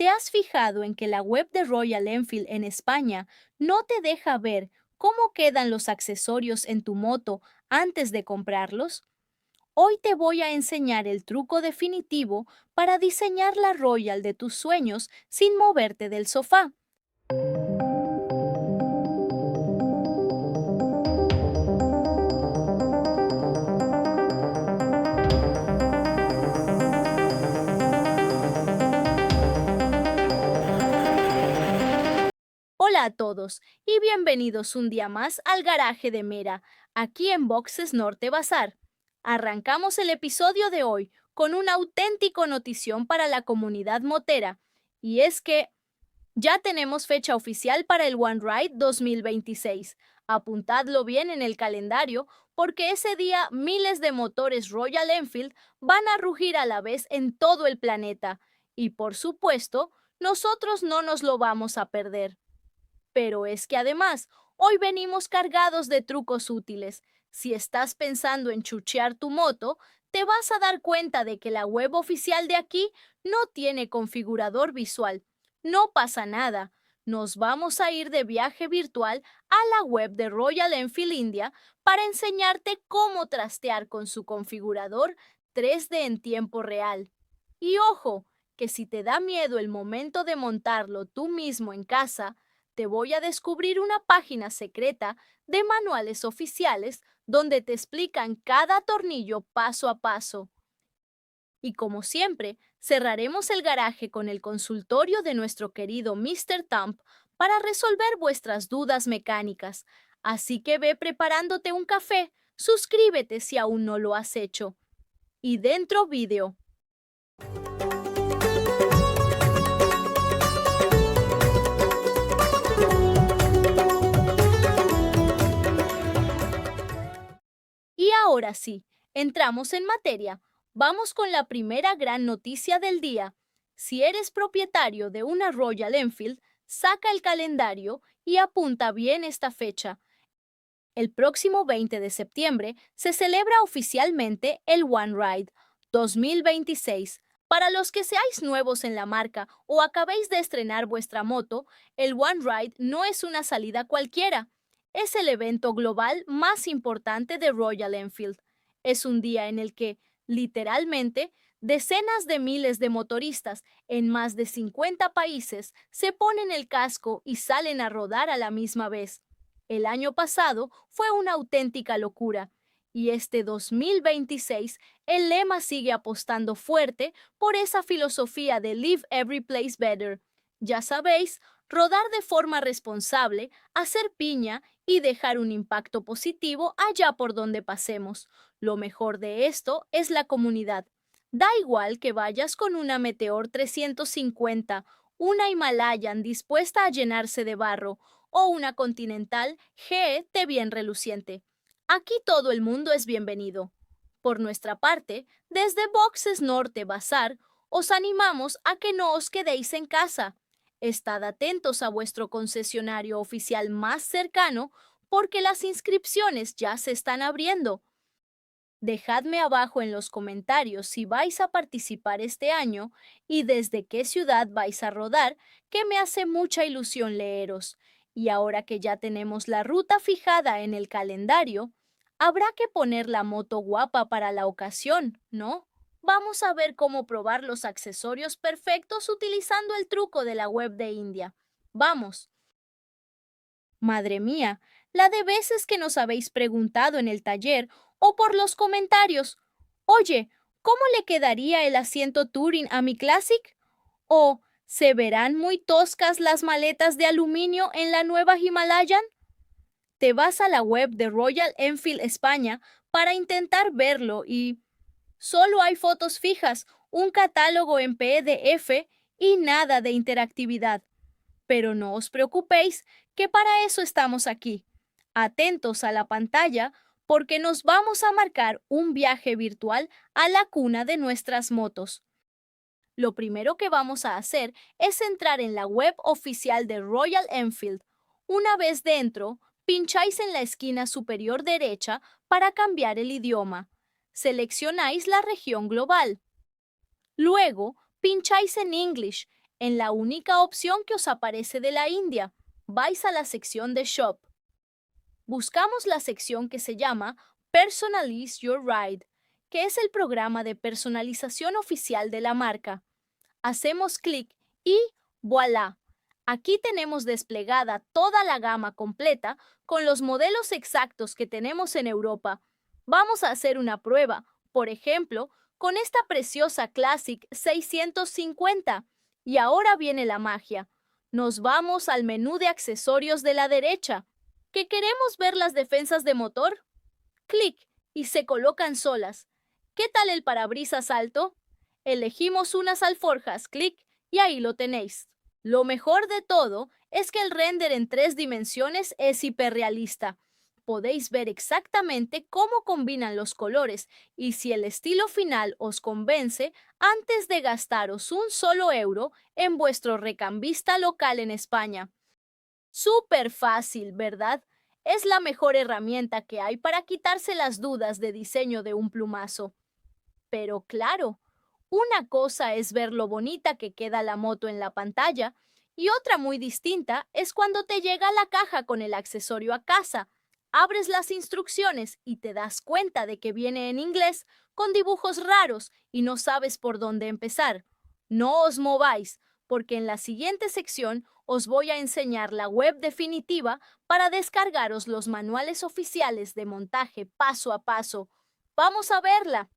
¿Te has fijado en que la web de Royal Enfield en España no te deja ver cómo quedan los accesorios en tu moto antes de comprarlos? Hoy te voy a enseñar el truco definitivo para diseñar la Royal de tus sueños sin moverte del sofá. Hola a todos y bienvenidos un día más al garaje de Mera, aquí en Boxes Norte Bazar. Arrancamos el episodio de hoy con una auténtica notición para la comunidad motera, y es que ya tenemos fecha oficial para el One Ride 2026. Apuntadlo bien en el calendario porque ese día miles de motores Royal Enfield van a rugir a la vez en todo el planeta. Y por supuesto, nosotros no nos lo vamos a perder. Pero es que además, hoy venimos cargados de trucos útiles. Si estás pensando en chuchear tu moto, te vas a dar cuenta de que la web oficial de aquí no tiene configurador visual. No pasa nada. Nos vamos a ir de viaje virtual a la web de Royal Enfield India para enseñarte cómo trastear con su configurador 3D en tiempo real. Y ojo, que si te da miedo el momento de montarlo tú mismo en casa, te voy a descubrir una página secreta de manuales oficiales donde te explican cada tornillo paso a paso. Y como siempre, cerraremos el garaje con el consultorio de nuestro querido Mr. Thump para resolver vuestras dudas mecánicas. Así que ve preparándote un café, suscríbete si aún no lo has hecho. Y dentro vídeo. Y ahora sí, entramos en materia. Vamos con la primera gran noticia del día. Si eres propietario de una Royal Enfield, saca el calendario y apunta bien esta fecha. El próximo 20 de septiembre se celebra oficialmente el One Ride 2026. Para los que seáis nuevos en la marca o acabéis de estrenar vuestra moto, el One Ride no es una salida cualquiera. Es el evento global más importante de Royal Enfield. Es un día en el que, literalmente, decenas de miles de motoristas en más de 50 países se ponen el casco y salen a rodar a la misma vez. El año pasado fue una auténtica locura y este 2026 el lema sigue apostando fuerte por esa filosofía de Leave Every Place Better. Ya sabéis, rodar de forma responsable, hacer piña y dejar un impacto positivo allá por donde pasemos. Lo mejor de esto es la comunidad. Da igual que vayas con una Meteor 350, una Himalayan dispuesta a llenarse de barro o una Continental GT bien reluciente. Aquí todo el mundo es bienvenido. Por nuestra parte, desde Boxes Norte Bazar, os animamos a que no os quedéis en casa. Estad atentos a vuestro concesionario oficial más cercano porque las inscripciones ya se están abriendo. Dejadme abajo en los comentarios si vais a participar este año y desde qué ciudad vais a rodar, que me hace mucha ilusión leeros. Y ahora que ya tenemos la ruta fijada en el calendario, habrá que poner la moto guapa para la ocasión, ¿no? Vamos a ver cómo probar los accesorios perfectos utilizando el truco de la web de India. Vamos. Madre mía, la de veces que nos habéis preguntado en el taller o por los comentarios, oye, ¿cómo le quedaría el asiento Touring a mi Classic? ¿O se verán muy toscas las maletas de aluminio en la nueva Himalayan? Te vas a la web de Royal Enfield España para intentar verlo y solo hay fotos fijas, un catálogo en PDF y nada de interactividad. Pero no os preocupéis, que para eso estamos aquí. Atentos a la pantalla porque nos vamos a marcar un viaje virtual a la cuna de nuestras motos. Lo primero que vamos a hacer es entrar en la web oficial de Royal Enfield. Una vez dentro, pincháis en la esquina superior derecha para cambiar el idioma. Seleccionáis la región global. Luego, pincháis en English. en la única opción que os aparece de la India. Vais a la sección de Shop. Buscamos la sección que se llama Personalize Your Ride, que es el programa de personalización oficial de la marca. Hacemos clic y ¡voilá! Aquí tenemos desplegada toda la gama completa con los modelos exactos que tenemos en Europa. Vamos a hacer una prueba, por ejemplo, con esta preciosa Classic 650. Y ahora viene la magia. Nos vamos al menú de accesorios de la derecha. ¿Que queremos ver las defensas de motor? Clic y se colocan solas. ¿Qué tal el parabrisas alto? Elegimos unas alforjas, clic, y ahí lo tenéis. Lo mejor de todo es que el render en 3 dimensiones es hiperrealista. Podéis ver exactamente cómo combinan los colores y si el estilo final os convence antes de gastaros un solo euro en vuestro recambista local en España. Súper fácil, ¿verdad? Es la mejor herramienta que hay para quitarse las dudas de diseño de un plumazo. Pero claro, una cosa es ver lo bonita que queda la moto en la pantalla y otra muy distinta es cuando te llega la caja con el accesorio a casa. Abres las instrucciones y te das cuenta de que viene en inglés con dibujos raros y no sabes por dónde empezar. No os mováis, porque en la siguiente sección os voy a enseñar la web definitiva para descargaros los manuales oficiales de montaje paso a paso. ¡Vamos a verla!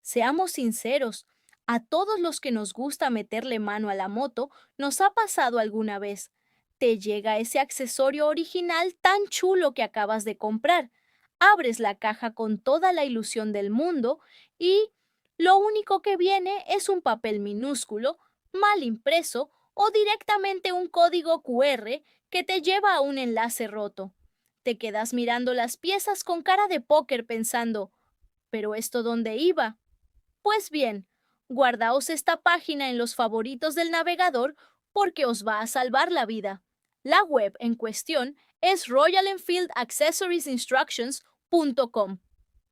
Seamos sinceros, a todos los que nos gusta meterle mano a la moto, nos ha pasado alguna vez. Te llega ese accesorio original tan chulo que acabas de comprar. Abres la caja con toda la ilusión del mundo y lo único que viene es un papel minúsculo, mal impreso o directamente un código QR que te lleva a un enlace roto. Te quedas mirando las piezas con cara de póker pensando, ¿pero esto dónde iba? Pues bien, guardaos esta página en los favoritos del navegador porque os va a salvar la vida. La web en cuestión es royalenfieldaccessoriesinstructions.com.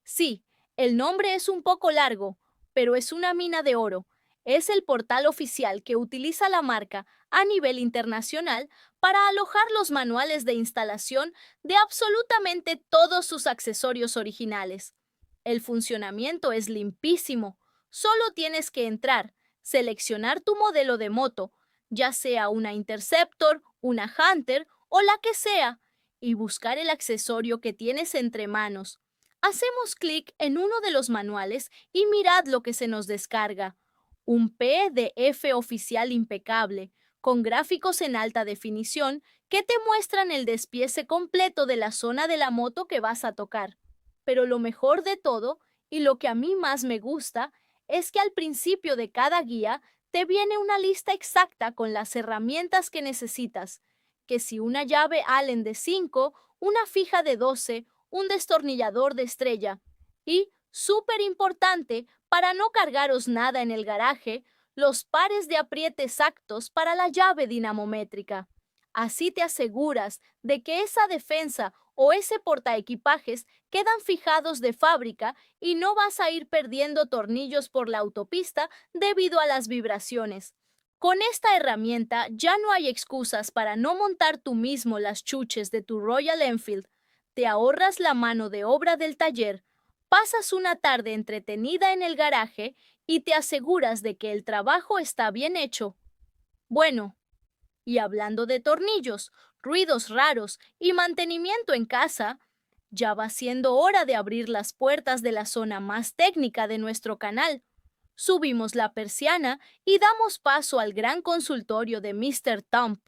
Sí, el nombre es un poco largo, pero es una mina de oro. Es el portal oficial que utiliza la marca a nivel internacional para alojar los manuales de instalación de absolutamente todos sus accesorios originales. El funcionamiento es limpísimo. Solo tienes que entrar, seleccionar tu modelo de moto, ya sea una Interceptor, una Hunter o la que sea, y buscar el accesorio que tienes entre manos. Hacemos clic en uno de los manuales y mirad lo que se nos descarga. Un PDF oficial impecable, con gráficos en alta definición que te muestran el despiece completo de la zona de la moto que vas a tocar. Pero lo mejor de todo, y lo que a mí más me gusta, es que al principio de cada guía te viene una lista exacta con las herramientas que necesitas, que si una llave Allen de 5, una fija de 12, un destornillador de estrella y, súper importante, para no cargaros nada en el garaje, los pares de apriete exactos para la llave dinamométrica. Así te aseguras de que esa defensa o ese portaequipajes quedan fijados de fábrica y no vas a ir perdiendo tornillos por la autopista debido a las vibraciones. Con esta herramienta ya no hay excusas para no montar tú mismo las chuches de tu Royal Enfield. Te ahorras la mano de obra del taller, pasas una tarde entretenida en el garaje y te aseguras de que el trabajo está bien hecho. Bueno, y hablando de tornillos, ruidos raros y mantenimiento en casa, ya va siendo hora de abrir las puertas de la zona más técnica de nuestro canal. Subimos la persiana y damos paso al gran consultorio de Mr. Thump.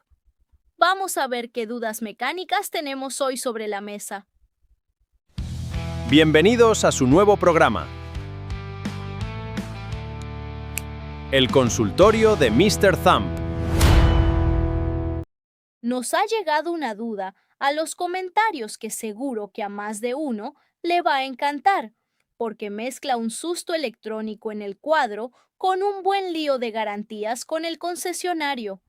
Vamos a ver qué dudas mecánicas tenemos hoy sobre la mesa. Bienvenidos a su nuevo programa, el consultorio de Mr. Thump. Nos ha llegado una duda a los comentarios que seguro que a más de uno le va a encantar, porque mezcla un susto electrónico en el cuadro con un buen lío de garantías con el concesionario.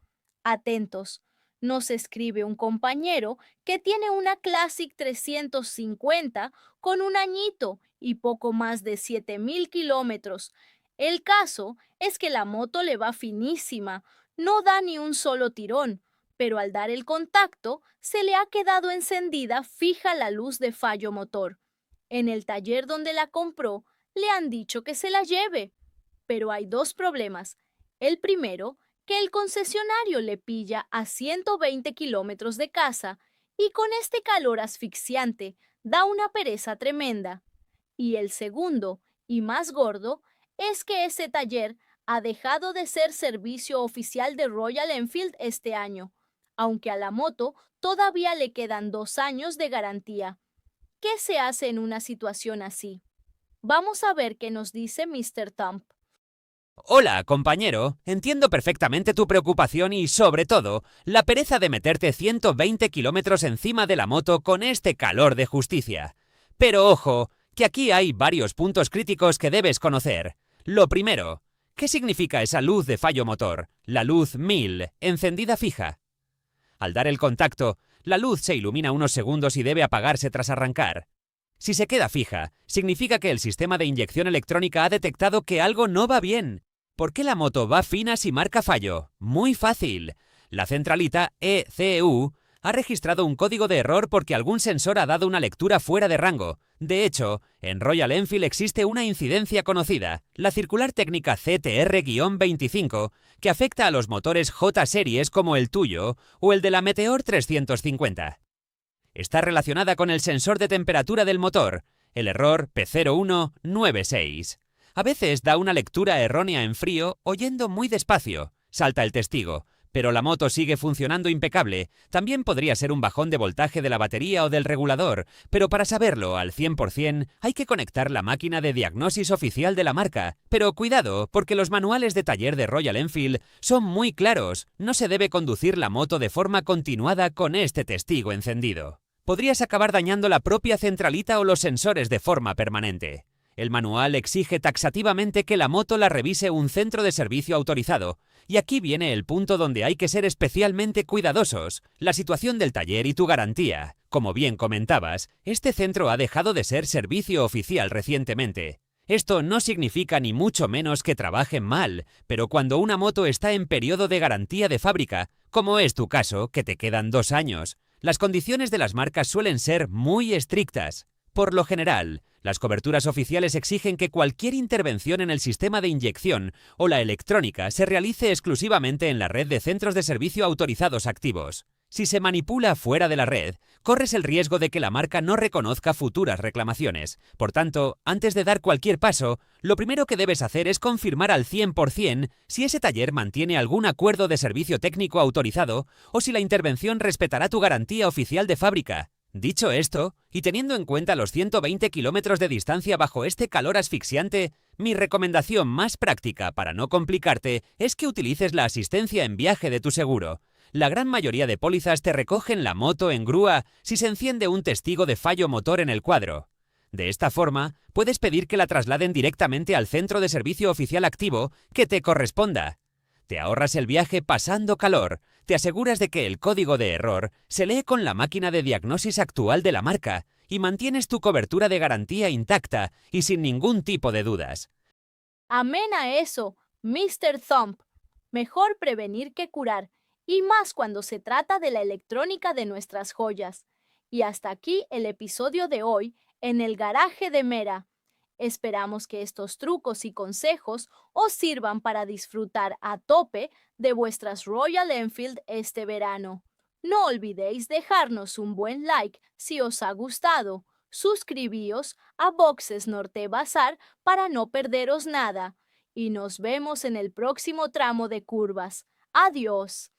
Atentos, nos escribe un compañero que tiene una Classic 350 con un añito y poco más de 7,000 kilómetros. El caso es que la moto le va finísima. no da ni un solo tirón, pero al dar el contacto se le ha quedado encendida fija la luz de fallo motor. En el taller donde la compró, le han dicho que se la lleve. Pero hay dos problemas. El primero, que el concesionario le pilla a 120 kilómetros de casa y con este calor asfixiante da una pereza tremenda. Y el segundo, y más gordo, es que ese taller ha dejado de ser servicio oficial de Royal Enfield este año, aunque a la moto todavía le quedan 2 años de garantía. ¿Qué se hace en una situación así? Vamos a ver qué nos dice Mr. Thump. Hola, compañero. Entiendo perfectamente tu preocupación y, sobre todo, la pereza de meterte 120 kilómetros encima de la moto con este calor de justicia. Pero ojo, que aquí hay varios puntos críticos que debes conocer. Lo primero, ¿qué significa esa luz de fallo motor? La luz 1000, encendida fija. Al dar el contacto, la luz se ilumina unos segundos y debe apagarse tras arrancar. Si se queda fija, significa que el sistema de inyección electrónica ha detectado que algo no va bien. ¿Por qué la moto va fina si marca fallo? Muy fácil. La centralita ECU ha registrado un código de error porque algún sensor ha dado una lectura fuera de rango. De hecho, en Royal Enfield existe una incidencia conocida, la circular técnica CTR-25, que afecta a los motores J-Series como el tuyo o el de la Meteor 350. Está relacionada con el sensor de temperatura del motor, el error P0196. A veces da una lectura errónea en frío o yendo muy despacio, salta el testigo, pero la moto sigue funcionando impecable. También podría ser un bajón de voltaje de la batería o del regulador, pero para saberlo al 100% hay que conectar la máquina de diagnosis oficial de la marca. Pero cuidado, porque los manuales de taller de Royal Enfield son muy claros. No se debe conducir la moto de forma continuada con este testigo encendido. Podrías acabar dañando la propia centralita o los sensores de forma permanente. El manual exige taxativamente que la moto la revise un centro de servicio autorizado. Y aquí viene el punto donde hay que ser especialmente cuidadosos, la situación del taller y tu garantía. Como bien comentabas, este centro ha dejado de ser servicio oficial recientemente. Esto no significa ni mucho menos que trabajen mal, pero cuando una moto está en periodo de garantía de fábrica, como es tu caso, que te quedan 2 años, las condiciones de las marcas suelen ser muy estrictas. Por lo general, las coberturas oficiales exigen que cualquier intervención en el sistema de inyección o la electrónica se realice exclusivamente en la red de centros de servicio autorizados activos. Si se manipula fuera de la red, corres el riesgo de que la marca no reconozca futuras reclamaciones. Por tanto, antes de dar cualquier paso, lo primero que debes hacer es confirmar al 100% si ese taller mantiene algún acuerdo de servicio técnico autorizado o si la intervención respetará tu garantía oficial de fábrica. Dicho esto, y teniendo en cuenta los 120 kilómetros de distancia bajo este calor asfixiante, mi recomendación más práctica para no complicarte es que utilices la asistencia en viaje de tu seguro. La gran mayoría de pólizas te recogen la moto en grúa si se enciende un testigo de fallo motor en el cuadro. De esta forma, puedes pedir que la trasladen directamente al centro de servicio oficial activo que te corresponda. Te ahorras el viaje pasando calor, te aseguras de que el código de error se lee con la máquina de diagnosis actual de la marca y mantienes tu cobertura de garantía intacta y sin ningún tipo de dudas. Amén a eso, Mr. Thump. Mejor prevenir que curar, y más cuando se trata de la electrónica de nuestras joyas. Y hasta aquí el episodio de hoy en el garaje de Mera. Esperamos que estos trucos y consejos os sirvan para disfrutar a tope de vuestras Royal Enfield este verano. No olvidéis dejarnos un buen like si os ha gustado. Suscribíos a Boxes Norte Bazar para no perderos nada. Y nos vemos en el próximo tramo de curvas. Adiós.